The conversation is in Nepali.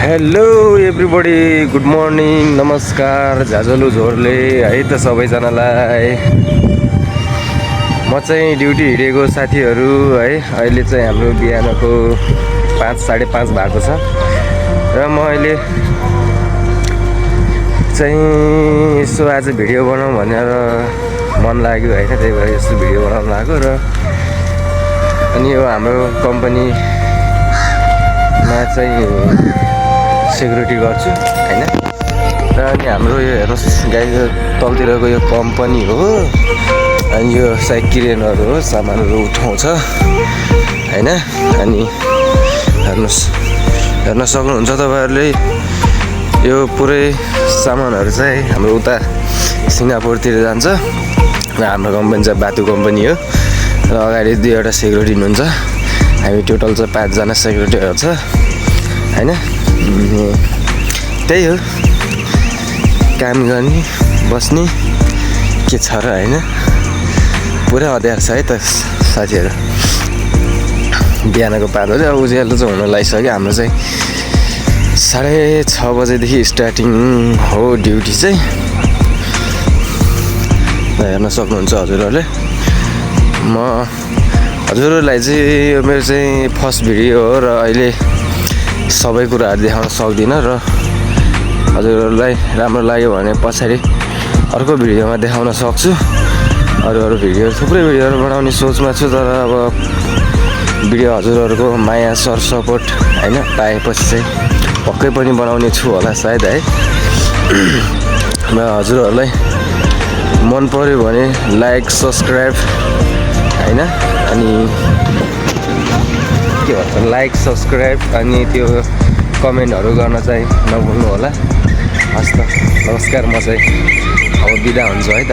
हेलो एभ्रिबडी, गुड मर्निङ, नमस्कार, झाजलु झोरले है त सबैजनालाई। म चाहिँ ड्युटी हिँडेको साथीहरू है। अहिले चाहिँ हाम्रो बिहानको 5 साढे 5 भएको छ र म अहिले चाहिँ यसो आज भिडियो बनाऊँ भनेर मन लाग्यो होइन, त्यही भएर यसो भिडियो बनाउन लाग्यो। र अनि यो हाम्रो कम्पनीमा चाहिँ सेक्युरिटी गर्छु होइन। र अनि हाम्रो यो हेर्नुहोस् गाडीको तलतिरको यो कम्पनी हो। अनि यो सायद क्रेनहरू हो, सामानहरू उठाउँछ होइन। अनि हेर्न सक्नुहुन्छ तपाईँहरूले, यो पुरै सामानहरू चाहिँ हाम्रो उता सिङ्गापुरतिर जान्छ। र हाम्रो कम्पनी चाहिँ बातु कम्पनी हो। र अगाडि 2वटा सेक्युरिटी हुनुहुन्छ। हामी टोटल चाहिँ 5 जना सेक्युरिटीहरू छ होइन। त्यही हो, काम गर्ने बस्ने के छ र होइन। पुरै अँध्यारो छ है त साथीहरू। बिहानको 5 बजे अब उज्यालो चाहिँ हुन लागिसक्यो। हाम्रो चाहिँ 6:30 बजेदेखि स्टार्टिङ हो ड्युटी चाहिँ। हेर्न सक्नुहुन्छ हजुरहरूले। म हजुरहरूलाई चाहिँ यो मेरो चाहिँ फर्स्ट भिडियो हो र अहिले सबै कुराहरू देखाउन सक्दिनँ। र हजुरहरूलाई राम्रो लाग्यो भने पछाडि अर्को भिडियोमा देखाउन सक्छु। अरू भिडियो, थुप्रै भिडियोहरू बनाउने सोचमा छु। तर अब भिडियो हजुरहरूको माया सर सपोर्ट होइन पाएपछि चाहिँ पक्कै पनि बनाउने छु होला सायद है। र हजुरहरूलाई मन पर्यो भने लाइक सब्सक्राइब होइन, अनि के भन्छ लाइक सब्सक्राइब अनि त्यो कमेन्टहरू गर्न चाहिँ नभुल्नु होला। हस् त, नमस्कार। म चाहिँ अब बिदा हुन्छु है त।